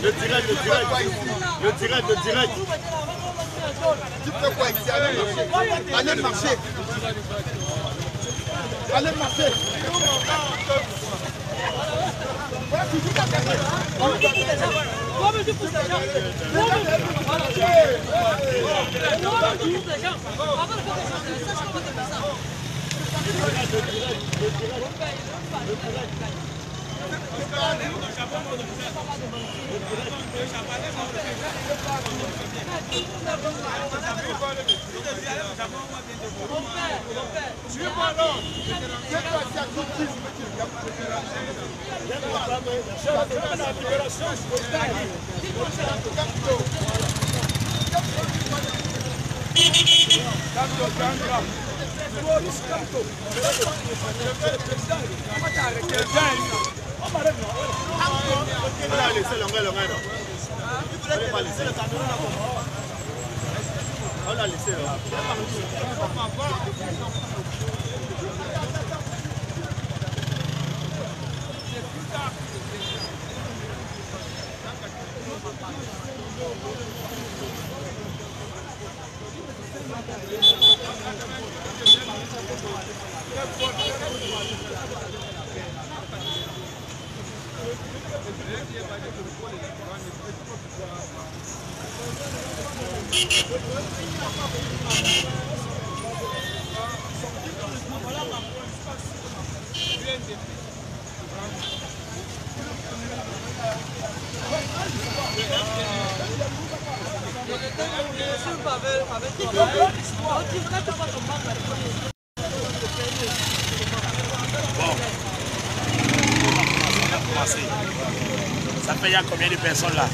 Le direct. Tu fais quoi ici? Allez marcher. Allez marcher. Ça fait il y a combien de personnes là?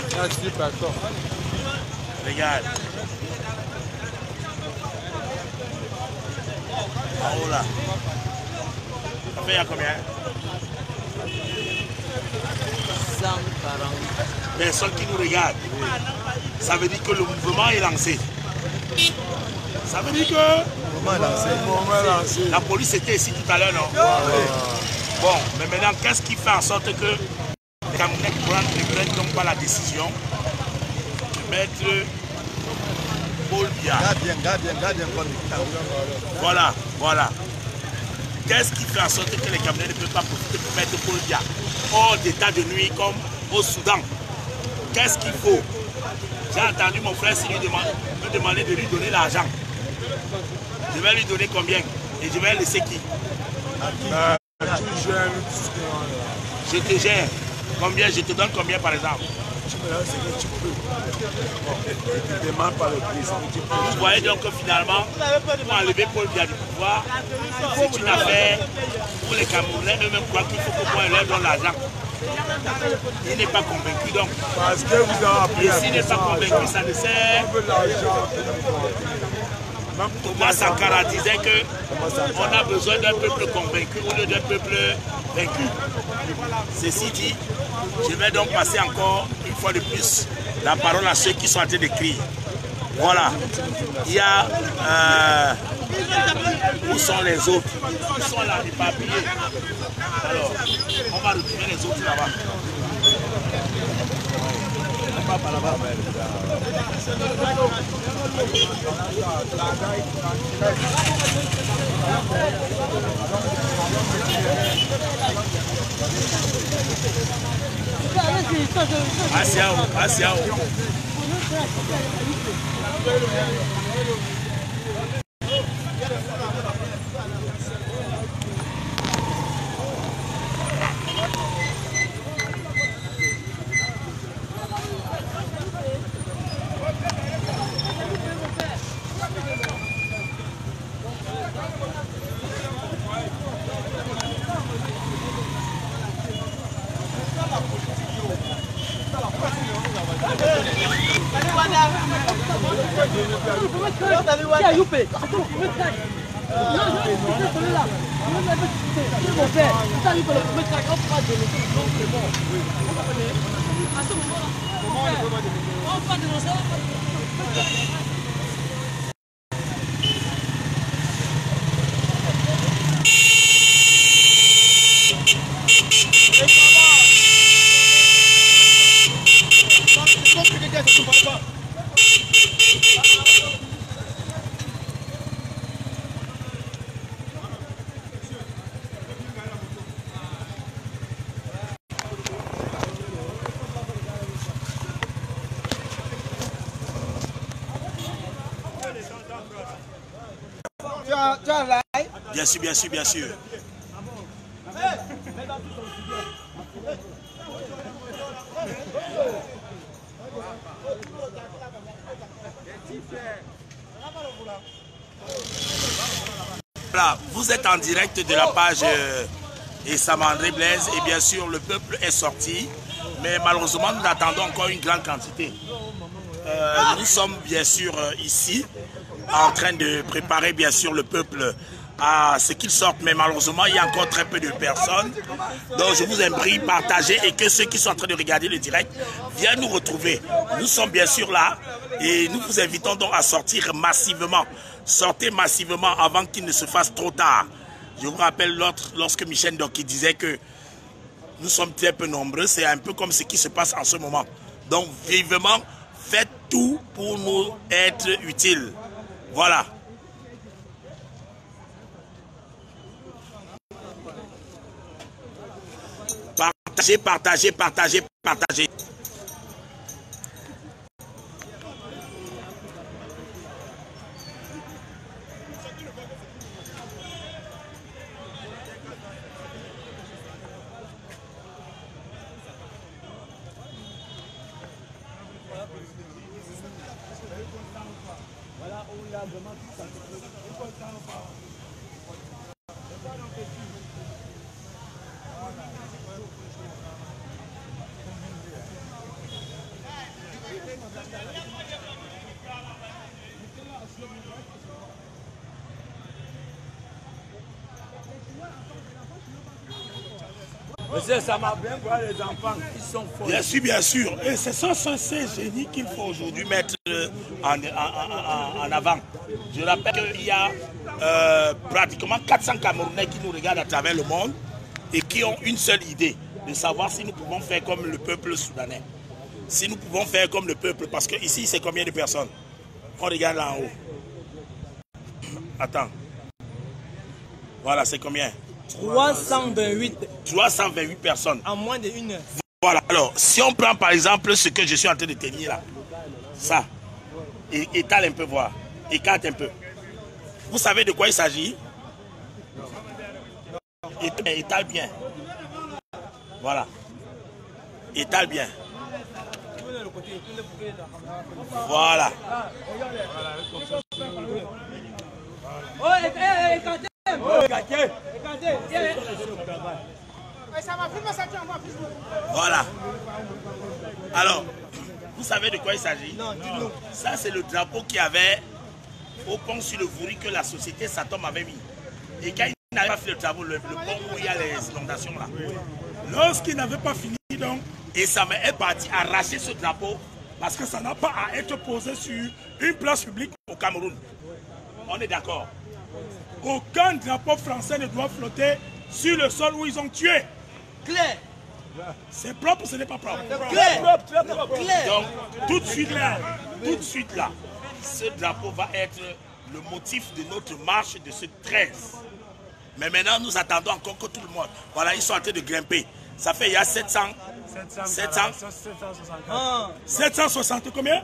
Il y a 6 personnes. Regarde. En haut là. Ça fait il y a combien? 140 personnes qui nous regardent. Ça veut dire que le mouvement est lancé. Ça veut dire que Le mouvement est lancé. La police était ici tout à l'heure, non? Bon, mais maintenant, qu'est-ce qui fait en sorte que les Camerounais ne prennent donc pas la décision de mettre Paul Biya? Gardien. Voilà. Qu'est-ce qui fait en sorte que les Camerounais ne peuvent pas profiter pour mettre Paul Biya hors d'état de nuit comme au Soudan? Qu'est-ce qu'il faut? J'ai entendu mon frère me demander de lui donner l'argent. Je vais lui donner combien? Et je vais laisser qui? Je te gère. Combien? Je te donne combien par exemple? Tu me donnes ce que tu peux. Tu ne demandes pas le prix. Vous voyez donc que finalement, pour enlever Paul Biya du pouvoir, c'est une affaire pour les Camerounais eux-mêmes croient qu'il faut que moi leur donne l'argent. Il n'est pas convaincu donc. Parce que vous avez appris. Et s'il n'est pas convaincu, ça ne sert. Thomas Sankara disait qu'on a besoin d'un peuple convaincu au lieu d'un peuple vaincu. Ceci dit, je vais donc passer encore une fois de plus la parole à ceux qui sont en train d'écrire. Voilà. Il y a... où sont les autres? Ils sont là, les papiers. Alors, on va retrouver les autres là-bas. Asiao. Tu as live? Bien sûr, bien sûr, bien sûr. Voilà, vous êtes en direct de la page Essam André Blaise et bien sûr le peuple est sorti, mais malheureusement nous attendons encore une grande quantité. Nous sommes bien sûr ici en train de préparer bien sûr le peuple à ce qu'ils sortent, mais malheureusement il y a encore très peu de personnes. Donc je vous prie de partager et que ceux qui sont en train de regarder le direct viennent nous retrouver. Nous sommes bien sûr là et nous vous invitons donc à sortir massivement. Sortez massivement avant qu'il ne se fasse trop tard. Je vous rappelle lorsque Michel Ndoki disait que nous sommes très peu nombreux, c'est un peu comme ce qui se passe en ce moment. Donc vivement, faites tout pour nous être utiles. Voilà. Partagez, partagez, partagez, partagez. Monsieur, ça m'a bien voir les enfants qui sont forts. Bien sûr, bien sûr. Et ce sont ces génies qu'il faut aujourd'hui mettre en avant. Je rappelle qu'il y a pratiquement 400 Camerounais qui nous regardent à travers le monde et qui ont une seule idée, de savoir si nous pouvons faire comme le peuple soudanais. Si nous pouvons faire comme le peuple, parce que ici c'est combien de personnes? On regarde là en haut. Attends. Voilà, c'est combien? 328. 328 personnes. En moins d'1 heure. Voilà, alors, si on prend par exemple ce que je suis en train de tenir là, ça, et étale un peu, voir, écarte un peu. Vous savez de quoi il s'agit? Étale bien. Voilà. Étale bien. Voilà. Voilà. Alors, vous savez de quoi il s'agit? Non, dis-nous. Ça, c'est le drapeau qu'il y avait au pont sur le Vouri que la société Satom avait mis. Et quand il n'avait pas fait le travaux, le pont où il y a les inondations là. Lorsqu'il n'avait pas fini, donc, et ça est parti arracher ce drapeau parce que ça n'a pas à être posé sur une place publique au Cameroun. On est d'accord? Aucun drapeau français ne doit flotter sur le sol où ils ont tué. Claire. C'est propre ou ce n'est pas propre? Claire. Claire. Donc, tout de suite là, ce drapeau va être le motif de notre marche de ce 13. Mais maintenant, nous attendons encore que tout le monde. Voilà, ils sont en train de grimper. Ça fait, il y a 760 combien?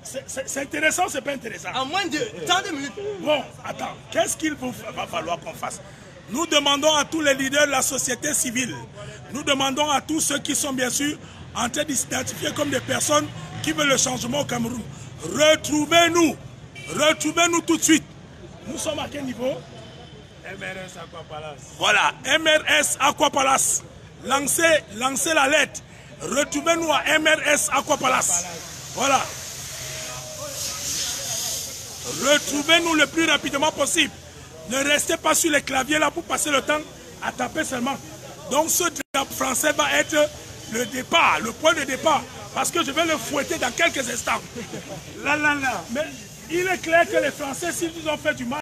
C'est intéressant, c'est pas intéressant? En moins de 30 minutes. Bon, attends, qu'est-ce qu'il va falloir qu'on fasse? Nous demandons à tous les leaders de la société civile, nous demandons à tous ceux qui sont bien sûr en train de s'identifier comme des personnes qui veulent le changement au Cameroun. Retrouvez-nous tout de suite. Nous sommes à quel niveau? MRS Aquapalace. Voilà, MRS Aquapalace. Lancez la lettre. Retrouvez-nous à MRS Aquapalace. Voilà. Retrouvez-nous le plus rapidement possible. Ne restez pas sur les claviers là pour passer le temps à taper seulement. Donc ce drapeau français va être le départ, le point de départ. Parce que je vais le fouetter dans quelques instants. Mais il est clair que les Français, s'ils nous ont fait du mal,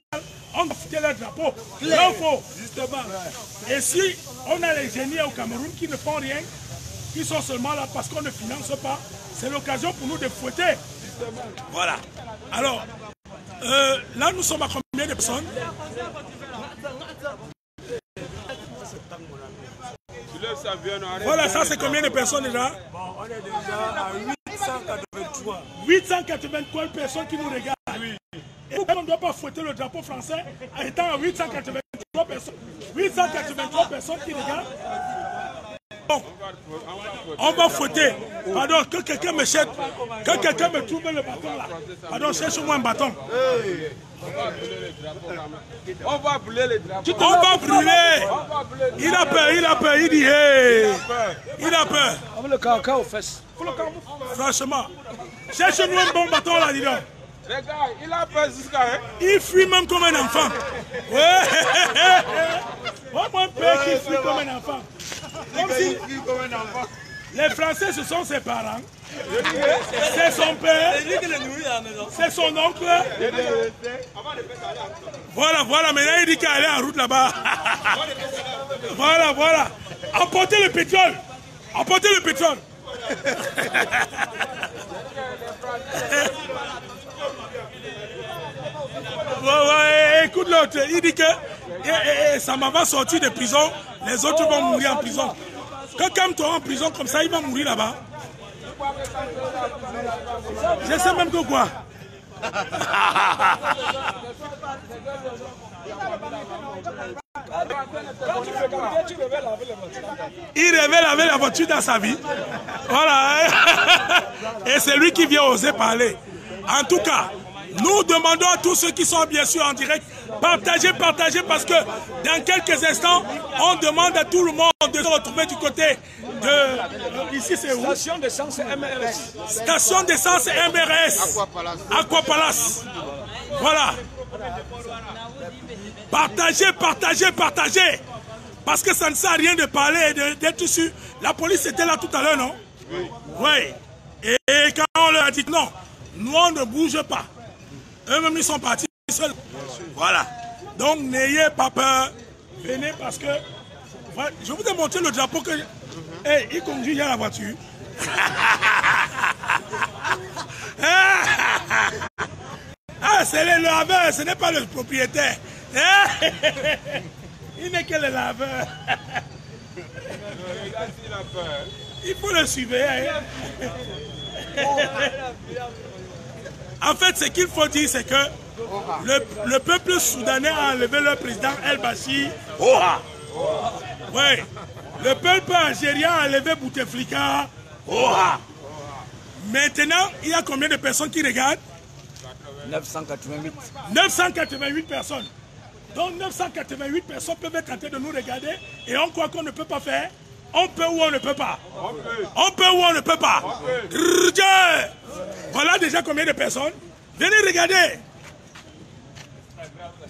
on va foutre leur drapeau. Non, faux. Justement. Et si on a les génies au Cameroun qui ne font rien, qui sont seulement là parce qu'on ne finance pas, c'est l'occasion pour nous de fouetter. Voilà. Alors, là, nous sommes à combien de personnes? Voilà, ça c'est combien de personnes déjà? Bon, on est déjà à 883. 883 personnes qui nous regardent. Oui. Et pourquoi on ne doit pas fouetter le drapeau français étant à 883 personnes 883 personnes qui regardent. Bon, on va fouetter. Pardon, que quelqu'un me jette. Que quelqu'un me trouve le bâton là. Pardon, cherche-moi un bâton. On va brûler les drapeaux. On va brûler. Il a peur, il dit hey. Il a peur. On met le caca aux fesses. Franchement, cherche-nous un bon bâton là, dis donc. Les gars, il a peur jusqu'à... Hein? Il fuit même comme un enfant. Ouais. Oh, mon père qui fuit comme un enfant. Comme si les Français, ce sont ses parents. C'est son père. C'est son oncle. Voilà, maintenant il dit qu'elle est en route là-bas. Voilà. Emportez le pétrole. Ouais, écoute l'autre, il dit que ça va sortir de prison, les autres vont mourir en prison. Quand Kamto est en prison comme ça, il va mourir là-bas. Je sais même que quoi. Il rêvait laver la voiture dans sa vie. Voilà. Et c'est lui qui vient oser parler. En tout cas, nous demandons à tous ceux qui sont bien sûr en direct, partagez parce que dans quelques instants, on demande à tout le monde de se retrouver du côté de... Ici c'est où? Station d'essence MRS. Station d'essence MRS. Aqua Palace. Voilà. Partagez. Parce que ça ne sert à rien de parler et d'être sûr. La police était là tout à l'heure, non? Oui. Et quand on leur a dit non, nous on ne bouge pas. Eux-mêmes ils sont partis seuls. Voilà. Donc n'ayez pas peur. Venez parce que... Voilà, je vous ai montré le drapeau que... Hey, il conduit, il y a la voiture. Ah, c'est le laveur, ce n'est pas le propriétaire. Il n'est que le laveur. Il faut le suivre. En fait, ce qu'il faut dire, c'est que le peuple soudanais a enlevé leur président El-Bashir. Oui. Le peuple algérien a enlevé Bouteflika. Maintenant, il y a combien de personnes qui regardent? 988. 988 personnes. Donc 988 personnes peuvent être en train de nous regarder et on croit qu'on ne peut pas faire. On peut ou on ne peut pas. On peut ou on ne peut pas. Voilà déjà combien de personnes. Venez regarder.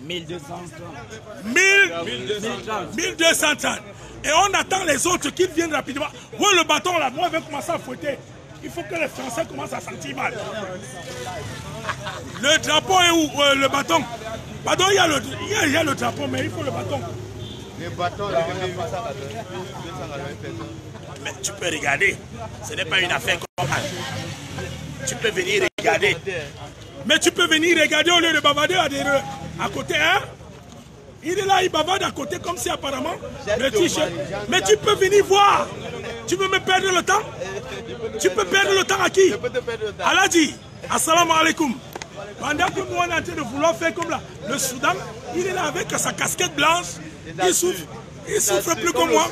1230. 1230. Et on attend les autres qu'ils viennent rapidement. Où est le bâton là? Moi, je vais commencer à fouetter. Il faut que les Français commencent à sentir mal. Le drapeau est où? Le bâton. Pardon, il y a le drapeau, mais il faut le bâton. Le bâton, là, mais tu peux regarder. Ce n'est pas une affaire comme ça. Tu peux venir regarder. Mais tu peux venir regarder au lieu de bavarder à côté, hein? Il est là, il bavarde à côté comme si apparemment le t-shirt. Mais tu peux venir voir. Tu veux me perdre le temps? Tu peux perdre le temps à qui? Allah dit, assalamu alaikum. Pendant que nous on est en train de vouloir faire comme là, le Soudan, il est là avec sa casquette blanche, il souffre plus que moi.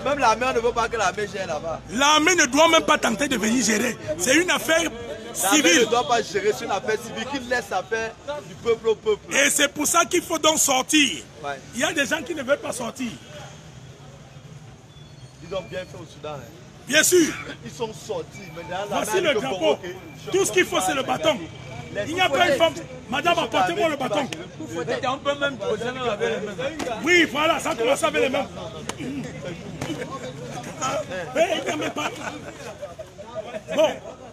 Même l'armée ne veut pas que l'armée gère là-bas. L'armée ne doit même pas tenter de venir gérer. C'est une affaire civile. L'armée ne doit pas gérer, c'est une affaire civile qui laisse la paix du peuple au peuple. Et c'est pour ça qu'il faut donc sortir. Ouais. Il y a des gens qui ne veulent pas sortir. Ils ont bien fait au Soudan. Hein. Bien sûr. Ils sont sortis. Voici le drapeau. Tout ce qu'il faut, c'est le bâton. Il n'y a pas une femme. Madame, apportez-moi le bâton. On peut même poser avec les mains. Oui, voilà, ça commence avec les mains. Bon,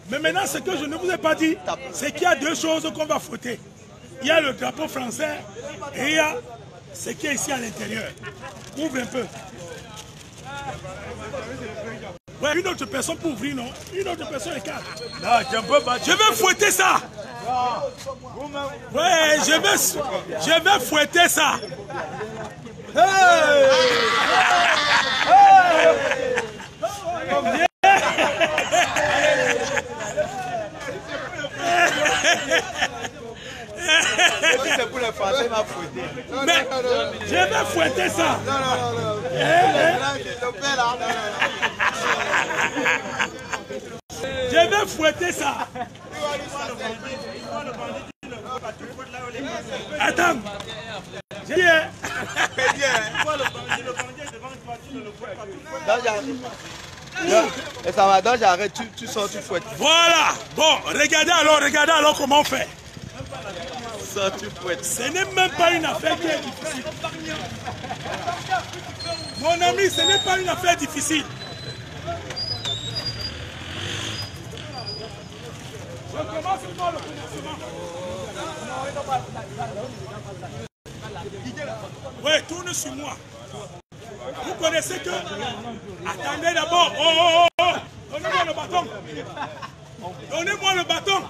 mais maintenant, ce que je ne vous ai pas dit, c'est qu'il y a deux choses qu'on va fouetter. Il y a le drapeau français et il y a ce qui est ici à l'intérieur. Ouvre un peu. Ouais, une autre personne pour ouvrir, non? Une autre personne est calme. Je vais fouetter ça. Ouais, je vais fouetter ça. Hey! Hey! c'est pour les Français, il m'a fouetté. Mais je vais fouetter ça. Non. Je vais fouetter ça. Attends. J'ai dit, Et ça va, donc j'arrête, tu sors, tu fouettes. voilà. Bon, regardez alors comment on fait. Ça, tu fouettes. Ce n'est même pas une affaire qui est difficile. Mon ami, ce n'est pas une affaire difficile. Je commence par le commencement. Oui, tourne sur moi. Vous connaissez que... Attendez d'abord. Oh. Donnez-moi le bâton. Donnez-moi le bâton.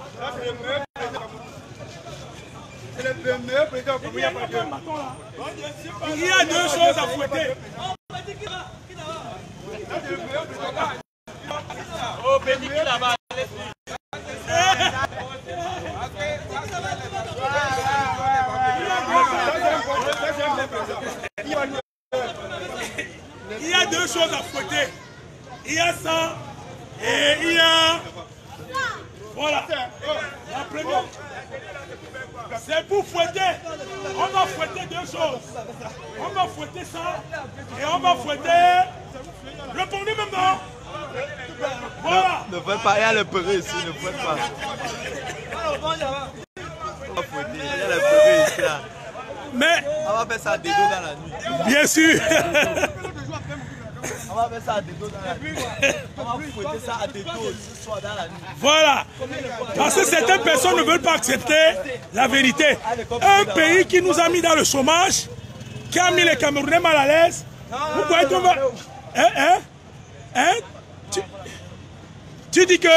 Il y a deux choses à fouetter. Oh, béni qui là-bas. Il y a deux choses à fouetter. Il y a ça et il y a... Voilà. La première, c'est pour fouetter. On va fouetter deux choses. On va fouetter ça et on va fouetter... Répondez maintenant. Voilà. Ne fouette pas, il y a le perreux ici, ne fouette pas. On va fouetter, il y a le perreux ici là. Mais... On va faire ça à des dos dans la nuit. Bien sûr. On va faire ça à des dos dans la nuit. On va fouetter ça à des dos ce soir dans la nuit. Voilà. Parce que certaines personnes ne veulent pas accepter la vérité. Un pays qui nous a mis dans le chômage, qui a mis les Camerounais mal à l'aise. Vous croyez qu'on va... Tu dis que...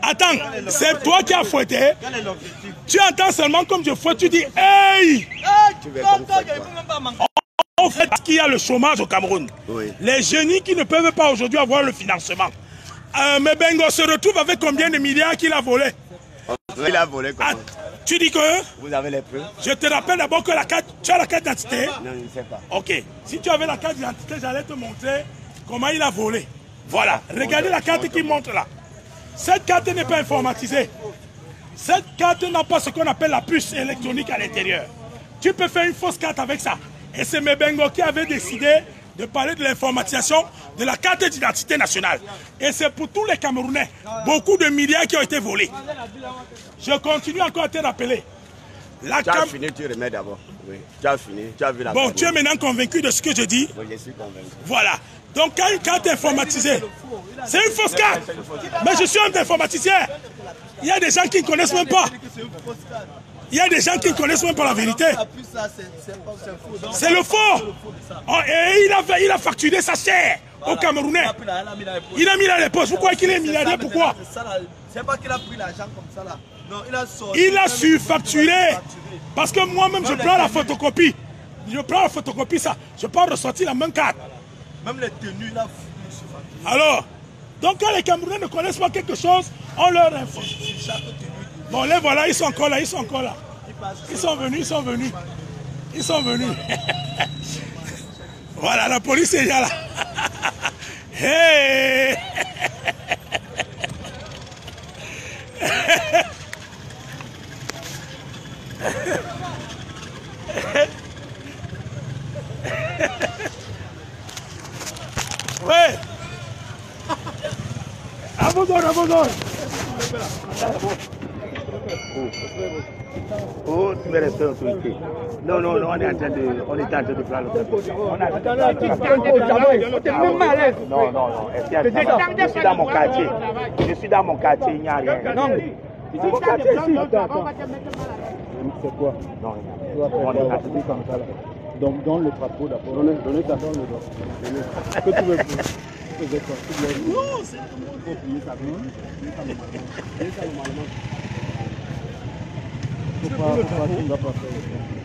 Attends, c'est toi qui as fouetté. Tu entends seulement comme je fouette, tu dis hey. En fait, qu'il y a le chômage au Cameroun. Oui. Les génies qui ne peuvent pas aujourd'hui avoir le financement. Mais Bengo se retrouve avec combien de milliards qu'il a volé? Il a volé quoi? Tu dis que... Vous avez les preuves? Je te rappelle d'abord que la carte... Tu as la carte d'identité? Non, je ne sais pas. Ok. Si tu avais la carte d'identité, j'allais te montrer comment il a volé. Voilà. Regardez la carte qui montre là. Cette carte n'est pas informatisée. Cette carte n'a pas ce qu'on appelle la puce électronique à l'intérieur. Tu peux faire une fausse carte avec ça. Et c'est Mebengo qui avait décidé de parler de l'informatisation de la carte d'identité nationale. Et c'est pour tous les Camerounais. Beaucoup de milliards qui ont été volés. Je continue encore à te rappeler. Tu as fini, tu remets d'abord. Oui, tu as fini, tu as vu la Bon, tu es maintenant convaincu de ce que je dis? Oui, je suis convaincu. Voilà. Donc, quand une carte est informatisée, c'est une fausse carte. Mais je suis un informaticien. Il y a des gens qui ne connaissent même pas. Il y a des gens qui ne connaissent même pas la vérité. C'est le faux. Oh, et il a facturé sa chair au Camerounais. Il a mis dans les poches. Vous croyez qu'il est milliardaire? Pourquoi? C'est pas qu'il a pris l'argent comme ça là. Non, il a surfacturé. Parce que moi-même, je prends la photocopie. Je prends la photocopie, ça. Je peux ressortir la même carte. Même les tenues là. Alors, donc quand les Camerounais ne connaissent pas quelque chose, on leur informe. Bon, les voilà, ils sont encore là, ils sont encore là. Ils sont venus, ils sont venus. Ils sont venus. Voilà, la police est déjà là. Hey! Ouais! Abandonne! Oh, tu veux rester autorité. Non, on est en train de faire le truc. Non, je suis dans mon quartier. Il n'y a rien. Non, c'est mon quartier ici. C'est quoi? Non, il n'y a rien. On est comme ça. Donc, donne le drapeau d'abord. Donnez ta donne le drapeau. Que tu veux faire? Non, c'est il faut plier ça bien. Plier ça normalement. Tu ne vas pas faire.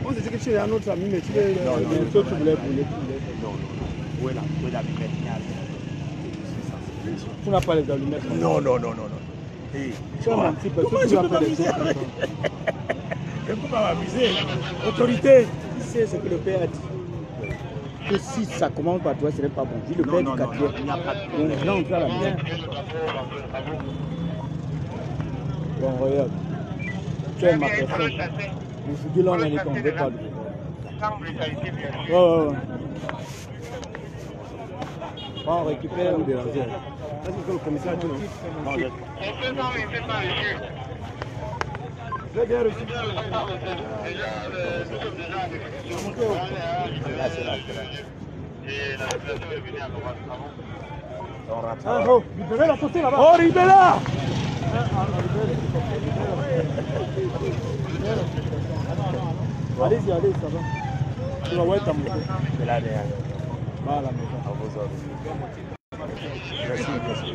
On se dit que tu es un autre ami, mais tu es. Non, tu voulais brûler. Non. Où est la Tu n'as pas les allumettes. Non, non, non, non, non. Hey, Tu as menti parce que tu vas faire des choses. je ne peux pas m'amuser. Autorité. Tu sais ce que le père a dit. Que si ça commence par toi, ce n'est pas bon. Dis le père du quartier. Donc viens entrer à la maison. Bon, regarde. Tu es ma personne. Aujourd'hui, là, on a dit qu'on ne veut pas le. Ouais. On récupère de l'argent. Est-ce que le commissaire dit non? Non, je... J'ai bien reçu. Ah, oh, Ribella à côté là-bas. Oh, Ribella! Allez-y, allez, ça va. Tu vas voir ta moto. C'est là derrière. Va à la maison. À vos ordres. Merci, merci.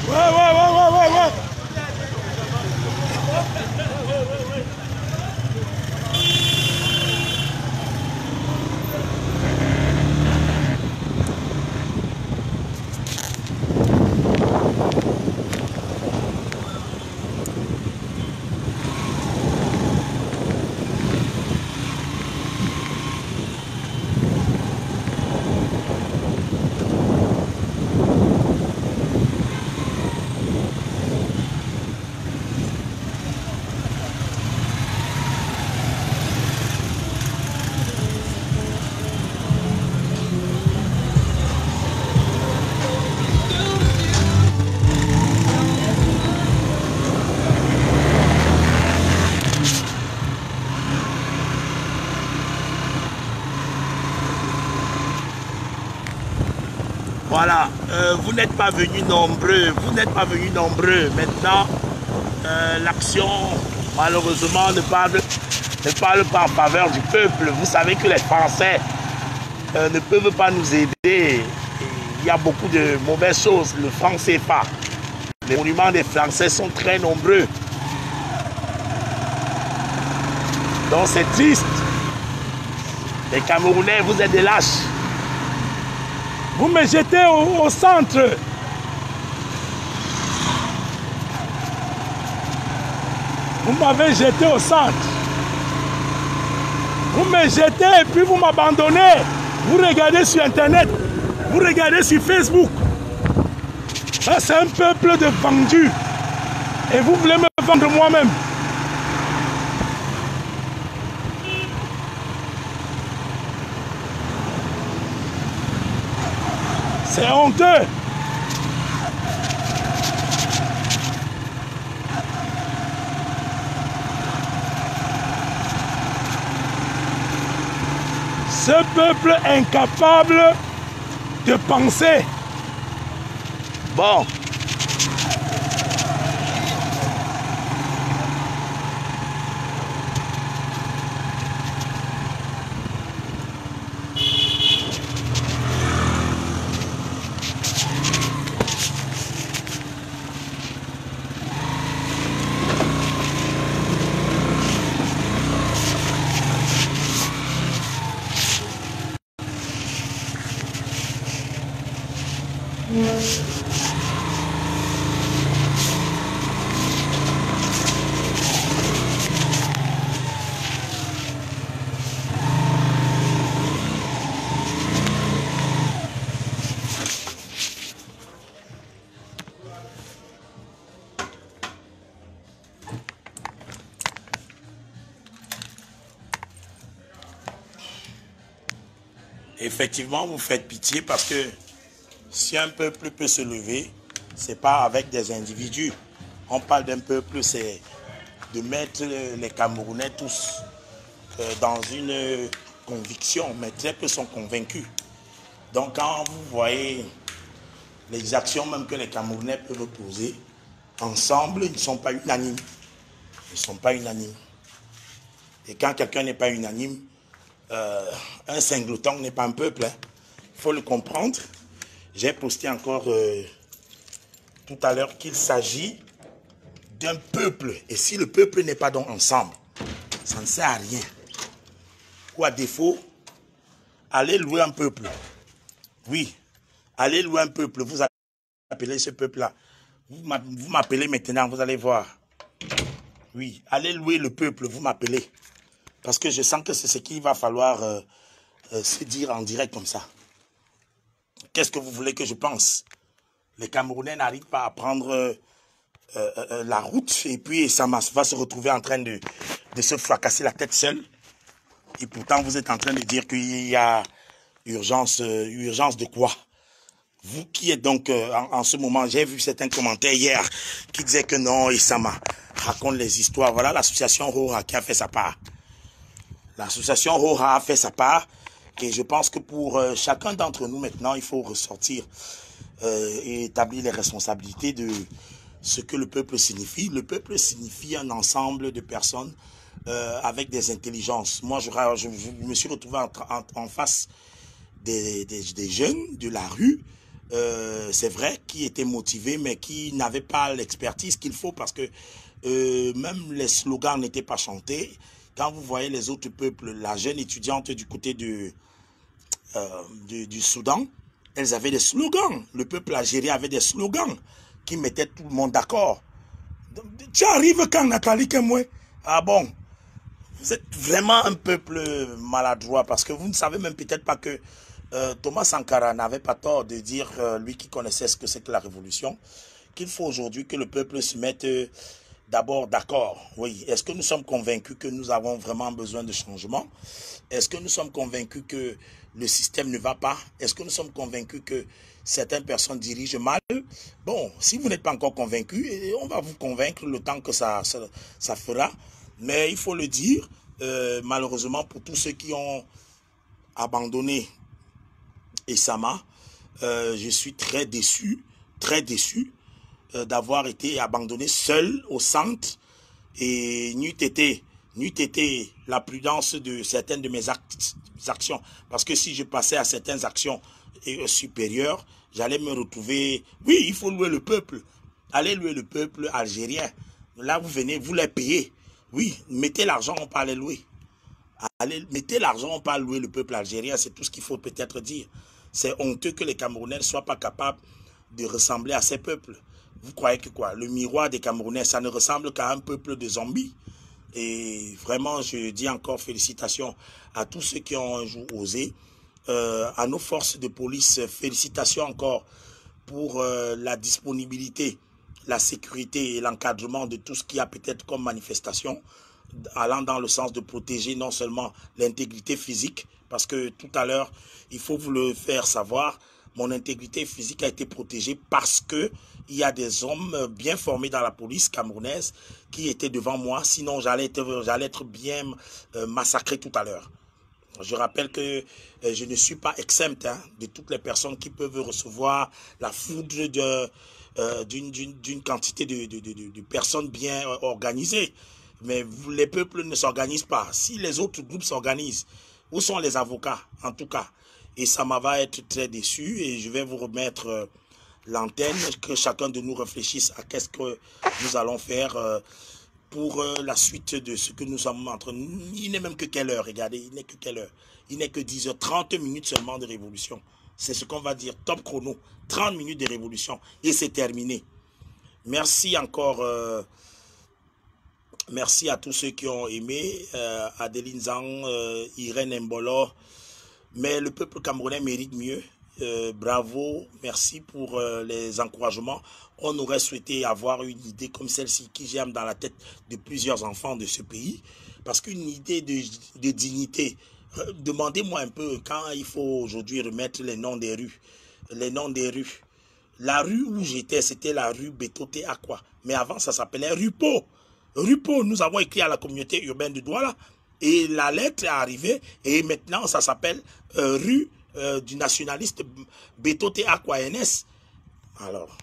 Ouais. Voilà, vous n'êtes pas venus nombreux, Maintenant, l'action, malheureusement, ne parle pas en faveur du peuple. Vous savez que les Français ne peuvent pas nous aider. Il y a beaucoup de mauvaises choses. Le franc CFA, les monuments des Français sont très nombreux. Donc c'est triste. Les Camerounais, vous êtes des lâches. Vous me jetez au centre. Vous m'avez jeté au centre. Vous me jetez et puis vous m'abandonnez. Vous regardez sur Internet. Vous regardez sur Facebook. Ça, c'est un peuple de vendus. Et vous voulez me vendre moi-même. C'est honteux. Ce peuple incapable de penser. Bon. Effectivement, vous faites pitié parce que Si un peuple peut se lever, ce n'est pas avec des individus. On parle d'un peuple, c'est de mettre les Camerounais tous dans une conviction, mais très peu sont convaincus. Donc quand vous voyez les actions même que les Camerounais peuvent poser, ensemble, ils ne sont pas unanimes. Ils ne sont pas unanimes. Et quand quelqu'un n'est pas unanime, un singleton n'est pas un peuple. Hein. Il faut le comprendre. J'ai posté encore tout à l'heure qu'il s'agit d'un peuple. Et si le peuple n'est pas donc ensemble, ça ne sert à rien. Ou à défaut, allez louer un peuple. Oui, allez louer un peuple. Vous appelez ce peuple-là. Vous m'appelez maintenant, vous allez voir. Oui, allez louer le peuple, vous m'appelez. Parce que je sens que c'est ce qu'il va falloir se dire en direct comme ça. Qu'est-ce que vous voulez que je pense? Les Camerounais n'arrivent pas à prendre la route et puis ça va se retrouver en train de se fracasser la tête seul. Et pourtant, vous êtes en train de dire qu'il y a urgence de quoi? Vous qui êtes donc en ce moment, j'ai vu certains commentaires hier qui disaient que non, Isama raconte les histoires. Voilà l'association Roha qui a fait sa part. L'association Roha a fait sa part et je pense que pour chacun d'entre nous maintenant, il faut ressortir et établir les responsabilités de ce que le peuple signifie. Le peuple signifie un ensemble de personnes avec des intelligences. Moi, je me suis retrouvé en face des jeunes de la rue, c'est vrai, qui étaient motivés, mais qui n'avaient pas l'expertise qu'il faut parce que même les slogans n'étaient pas chantés. Quand vous voyez les autres peuples, la jeune étudiante du côté du Soudan, elles avaient des slogans. Le peuple algérien avait des slogans qui mettaient tout le monde d'accord. Tu arrives quand, Nathalie, que moi? Ah bon? Vous êtes vraiment un peuple maladroit parce que vous ne savez même peut-être pas que Thomas Sankara n'avait pas tort de dire, lui qui connaissait ce que c'est que la révolution, qu'il faut aujourd'hui que le peuple se mette d'abord d'accord. Oui, est-ce que nous sommes convaincus que nous avons vraiment besoin de changement? Est-ce que nous sommes convaincus que le système ne va pas? Est-ce que nous sommes convaincus que certaines personnes dirigent mal? Bon, si vous n'êtes pas encore convaincus, on va vous convaincre le temps que ça fera. Mais il faut le dire, malheureusement, pour tous ceux qui ont abandonné Isama, je suis très déçu d'avoir été abandonné seul au centre et n'eût été la prudence de certaines de mes actions. Parce que si je passais à certaines actions supérieures, j'allais me retrouver... Oui, il faut louer le peuple. Allez louer le peuple algérien. Là, vous venez, vous les payez. Oui, mettez l'argent, on peut aller louer. Allez, mettez l'argent, on peut louer le peuple algérien. C'est tout ce qu'il faut peut-être dire. C'est honteux que les Camerounais ne soient pas capables de ressembler à ces peuples. Vous croyez que quoi? Le miroir des Camerounais, ça ne ressemble qu'à un peuple de zombies. Et vraiment, je dis encore félicitations à tous ceux qui ont un jour osé. À nos forces de police, félicitations encore pour la disponibilité, la sécurité et l'encadrement de tout ce qu'il y a peut-être comme manifestation, allant dans le sens de protéger non seulement l'intégrité physique, parce que tout à l'heure, il faut vous le faire savoir, mon intégrité physique a été protégée parce que il y a des hommes bien formés dans la police camerounaise qui étaient devant moi, sinon j'allais être bien massacré tout à l'heure. Je rappelle que je ne suis pas exempt de toutes les personnes qui peuvent recevoir la foudre d'une quantité de personnes bien organisées. Mais les peuples ne s'organisent pas. Si les autres groupes s'organisent, où sont les avocats en tout cas? Et ça va être très déçu et je vais vous remettre l'antenne, que chacun de nous réfléchisse à qu'est-ce que nous allons faire pour la suite de ce que nous sommes en train de... Il n'est même que quelle heure, regardez, il n'est que quelle heure? Il n'est que 10h, 30 minutes seulement de révolution. C'est ce qu'on va dire, top chrono, 30 minutes de révolution et c'est terminé. Merci encore, merci à tous ceux qui ont aimé, Adeline Zang, Irène Mbolo, mais le peuple camerounais mérite mieux. Bravo, merci pour les encouragements. On aurait souhaité avoir une idée comme celle-ci qui germe dans la tête de plusieurs enfants de ce pays. Parce qu'une idée de dignité, demandez-moi un peu quand il faut aujourd'hui remettre les noms des rues. les noms des rues. La rue où j'étais, c'était la rue Betoté Aqua. Mais avant, ça s'appelait Rupo. Rupo, nous avons écrit à la communauté urbaine de Douala. Et la lettre est arrivée. Et maintenant, ça s'appelle rue du nationaliste Betoté Aqua NS. Alors...